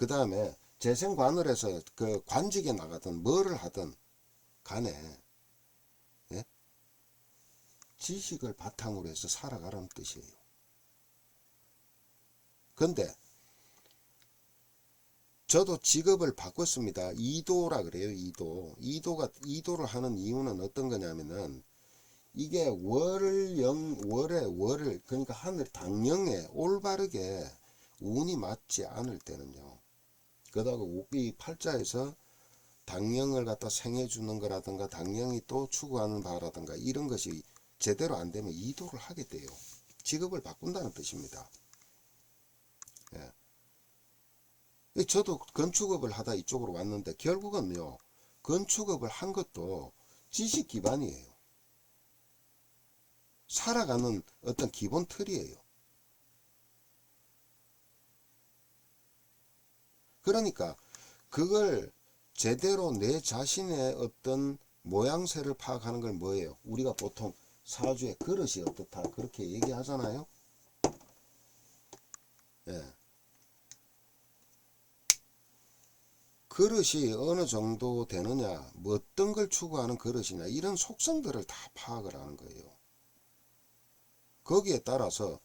그 다음에 재생관을해서 그 관직에 나가든 뭐를 하든 간에, 예? 지식을 바탕으로 해서 살아가라는 뜻이에요. 근데 저도 직업을 바꿨습니다. 이도라 그래요. 이도를 하는 이유는 어떤 거냐면은 이게 월을 그러니까 하늘 당령에 올바르게 운이 맞지 않을 때는요. 그러다가 이 팔자에서 당령을 갖다 생해주는 거라든가 당령이 또 추구하는 바라든가 이런 것이 제대로 안 되면 이도를 하게 돼요. 직업을 바꾼다는 뜻입니다. 예. 저도 건축업을 하다 이쪽으로 왔는데 결국은요, 건축업을 한 것도 지식 기반이에요. 살아가는 어떤 기본 틀이에요. 그러니까 그걸 제대로 내 자신의 어떤 모양새를 파악하는 걸 뭐예요? 우리가 보통 사주의 그릇이 어떻다 그렇게 얘기하잖아요. 예. 그릇이 어느 정도 되느냐, 뭐 어떤 걸 추구하는 그릇이냐, 이런 속성들을 다 파악을 하는 거예요. 거기에 따라서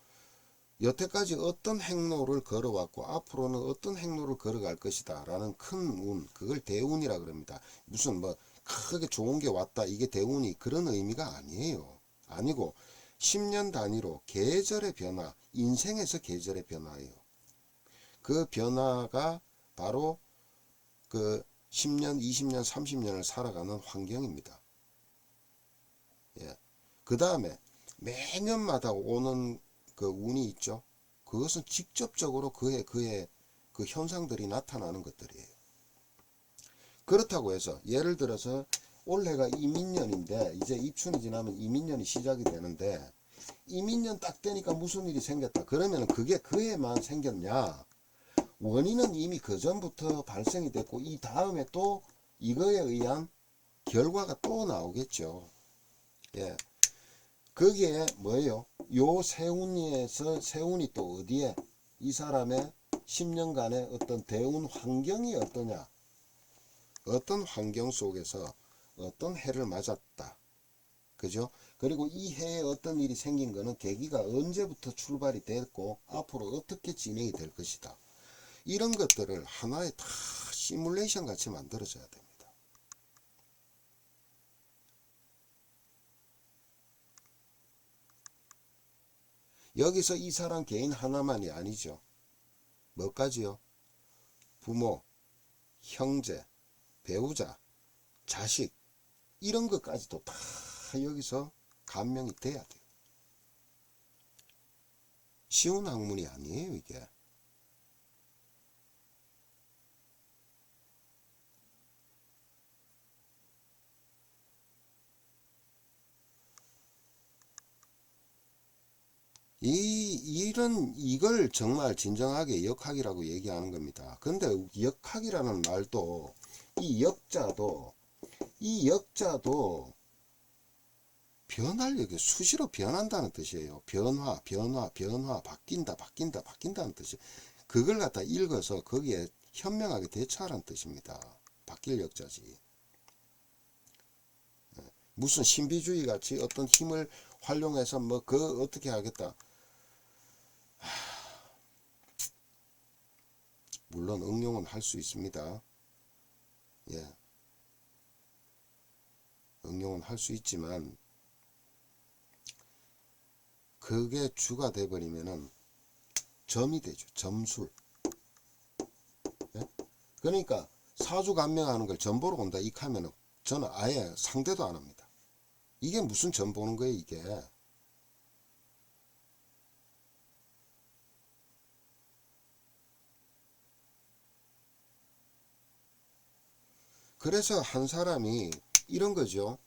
여태까지 어떤 행로를 걸어왔고 앞으로는 어떤 행로를 걸어갈 것이다 라는 큰 운, 그걸 대운이라 그럽니다. 무슨 뭐 크게 좋은 게 왔다 이게 대운이 그런 의미가 아니에요. 아니고 10년 단위로 계절의 변화, 인생에서 계절의 변화예요. 그 변화가 바로 그 10년, 20년, 30년을 살아가는 환경입니다. 예. 그 다음에 매년마다 오는 그 운이 있죠. 그것은 직접적으로 그의 그 현상들이 나타나는 것들이에요. 그렇다고 해서 예를 들어서 올해가 이민년인데 이제 입춘이 지나면 이민년이 시작이 되는데 이민년 딱 되니까 무슨 일이 생겼다. 그러면 그게 그 해만 생겼냐? 원인은 이미 그 전부터 발생이 됐고 이 다음에 또 이거에 의한 결과가 또 나오겠죠. 예. 거기에 뭐예요? 요 세운에서 세운이 또 어디에 이 사람의 10년간의 어떤 대운 환경이 어떠냐? 어떤 환경 속에서 어떤 해를 맞았다. 그죠? 그리고 이 해에 어떤 일이 생긴 거는 계기가 언제부터 출발이 됐고 앞으로 어떻게 진행이 될 것이다. 이런 것들을 하나의 다 시뮬레이션 같이 만들어져야 됩니다. 여기서 이 사람 개인 하나만이 아니죠. 뭐까지요? 부모, 형제, 배우자, 자식 이런 것까지도 다 여기서 감명이 돼야 돼요. 쉬운 학문이 아니에요 이게. 이걸 정말 진정하게 역학이라고 얘기하는 겁니다. 근데 역학이라는 말도 이 역자도 변화력이 수시로 변한다는 뜻이에요. 변화, 바뀐다는 뜻이. 그걸 갖다 읽어서 거기에 현명하게 대처하라는 뜻입니다. 바뀔 역자지. 무슨 신비주의 같이 어떤 힘을 활용해서 뭐 그 어떻게 하겠다. 물론 응용은 할 수 있습니다. 예. 응용은 할 수 있지만 그게 주가 돼버리면은 점이 되죠. 점술. 예? 그러니까 사주 감명하는 걸 점 보러 온다 이카면은 저는 아예 상대도 안 합니다. 이게 무슨 점 보는 거예요 이게. 그래서 한 사람이 이런 거죠.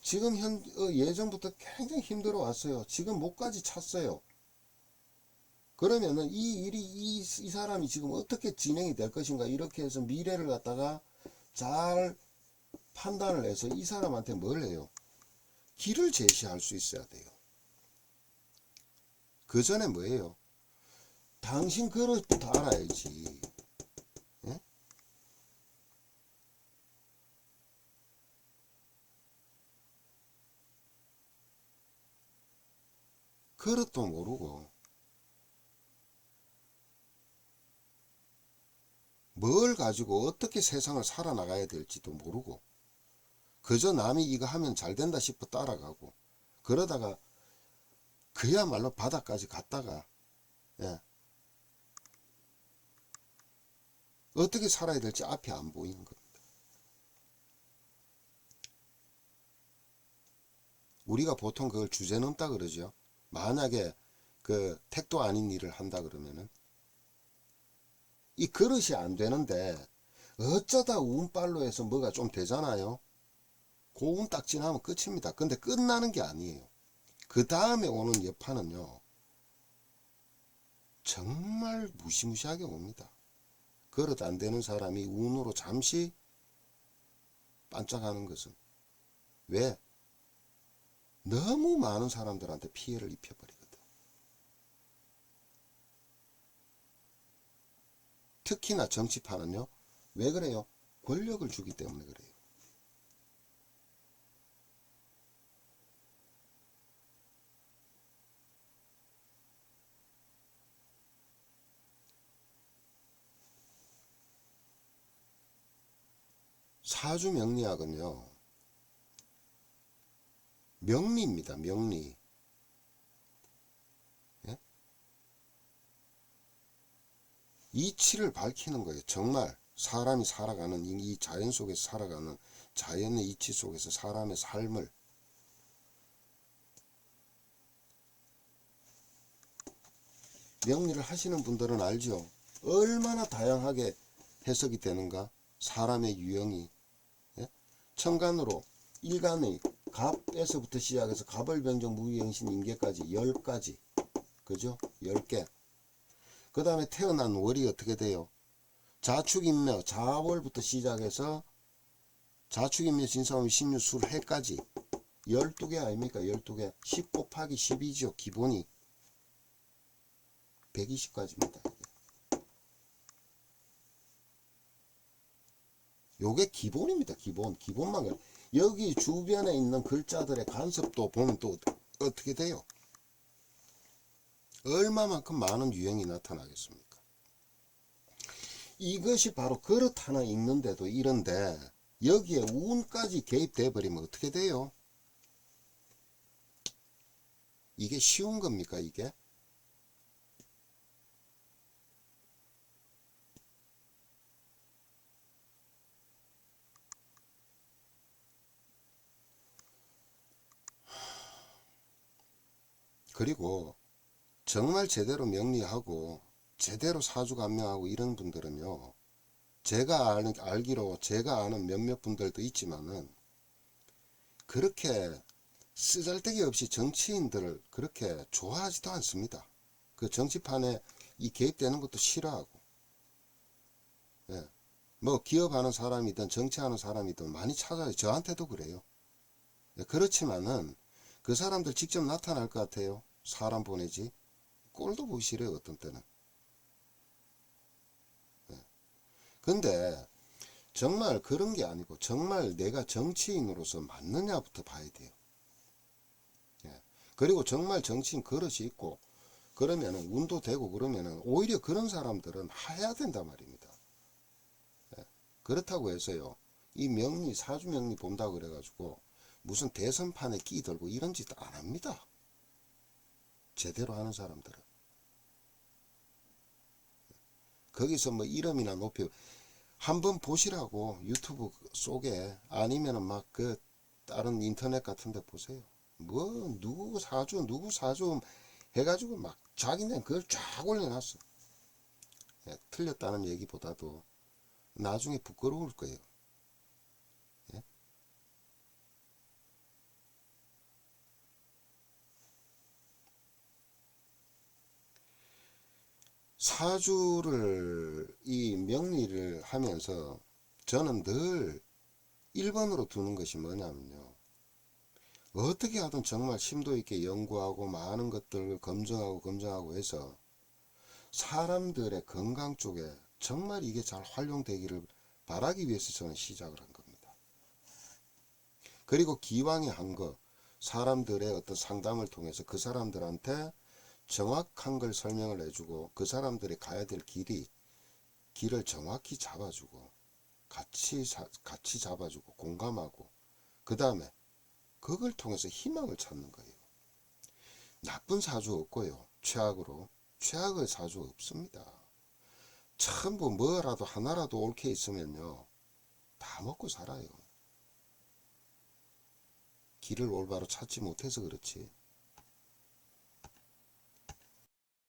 지금 예전부터 굉장히 힘들어 왔어요. 지금 목까지 찼어요. 그러면은 이 일이 이 사람이 지금 어떻게 진행이 될 것인가 이렇게 해서 미래를 갖다가 잘 판단을 해서 이 사람한테 뭘 해요? 길을 제시할 수 있어야 돼요. 그 전에 뭐예요? 당신 그릇부터 알아야지. 그것도 모르고 뭘 가지고 어떻게 세상을 살아나가야 될지도 모르고 그저 남이 이거 하면 잘 된다 싶어 따라가고 그러다가 그야말로 바닥까지 갔다가 예, 어떻게 살아야 될지 앞이 안 보이는 겁니다. 우리가 보통 그걸 주제 넘다 그러죠. 만약에 그 택도 아닌 일을 한다 그러면은 이 그릇이 안 되는데 어쩌다 운빨로 해서 뭐가 좀 되잖아요. 고운 딱 지나면 끝입니다. 근데 끝나는 게 아니에요. 그 다음에 오는 여파는요 정말 무시무시하게 옵니다. 그릇 안 되는 사람이 운으로 잠시 반짝하는 것은 왜? 너무 많은 사람들한테 피해를 입혀버리거든. 특히나 정치판은요 왜 그래요? 권력을 주기 때문에 그래요. 사주 명리학은요 명리입니다. 명리. 예? 이치를 밝히는 거예요. 정말 사람이 살아가는 이 자연 속에서 살아가는 자연의 이치 속에서 사람의 삶을 명리를 하시는 분들은 알죠. 얼마나 다양하게 해석이 되는가. 사람의 유형이 예? 천간으로 일간의 갑에서부터 시작해서 갑을병정 무의행신 임계까지 10가지 그죠? 10개. 그 다음에 태어난 월이 어떻게 돼요? 자축인묘 자월부터 시작해서 자축인묘 진사오미 신유 술해까지 12개 아닙니까? 12개 10 곱하기 12죠. 기본이 120가지입니다. 요게 기본입니다. 기본만 그래. 여기 주변에 있는 글자들의 간섭도 보면 또 어떻게 돼요? 얼마만큼 많은 유형이 나타나겠습니까? 이것이 바로 그릇 하나 읽는데도 이런데 여기에 운까지 개입돼 버리면 어떻게 돼요? 이게 쉬운 겁니까 이게? 그리고 정말 제대로 명리하고 제대로 사주감명하고 이런 분들은요 제가 알기로 제가 아는 몇몇 분들도 있지만은 그렇게 쓰잘데기 없이 정치인들을 그렇게 좋아하지도 않습니다. 그 정치판에 이 개입되는 것도 싫어하고 예. 뭐 기업하는 사람이든 정치하는 사람이든 많이 찾아요. 저한테도 그래요. 예. 그렇지만은 그 사람들 직접 나타날 것 같아요. 사람 보내지 꼴도 보기 싫어요. 어떤 때는. 예. 근데 정말 그런 게 아니고 정말 내가 정치인으로서 맞느냐부터 봐야 돼요. 예. 그리고 정말 정치인 그릇이 있고 그러면은 운도 되고 그러면은 오히려 그런 사람들은 해야 된단 말입니다. 예. 그렇다고 해서요 이 명리 사주 명리 본다고 그래가지고 무슨 대선판에 끼들고 이런 짓 안 합니다. 제대로 하는 사람들은 거기서 뭐 이름이나 높여 한번 보시라고 유튜브 속에 아니면은 막 그 다른 인터넷 같은 데 보세요. 뭐 누구 사주 해가지고 막 자기는 그걸 쫙 올려놨어. 예, 틀렸다는 얘기보다도 나중에 부끄러울 거예요. 예? 사주를 이 명리를 하면서 저는 늘 1번으로 두는 것이 뭐냐면요. 어떻게 하든 정말 심도 있게 연구하고 많은 것들을 검증하고 해서 사람들의 건강 쪽에 정말 이게 잘 활용되기를 바라기 위해서 저는 시작을 한 겁니다. 그리고 기왕에 한 거 사람들의 어떤 상담을 통해서 그 사람들한테 정확한 걸 설명을 해주고 그 사람들이 가야 될 길을 정확히 잡아주고 같이 잡아주고 공감하고 그 다음에 그걸 통해서 희망을 찾는 거예요. 나쁜 사주 없고요. 최악의 사주 없습니다. 전부 뭐라도 하나라도 옳게 있으면요 다 먹고 살아요. 길을 올바로 찾지 못해서 그렇지.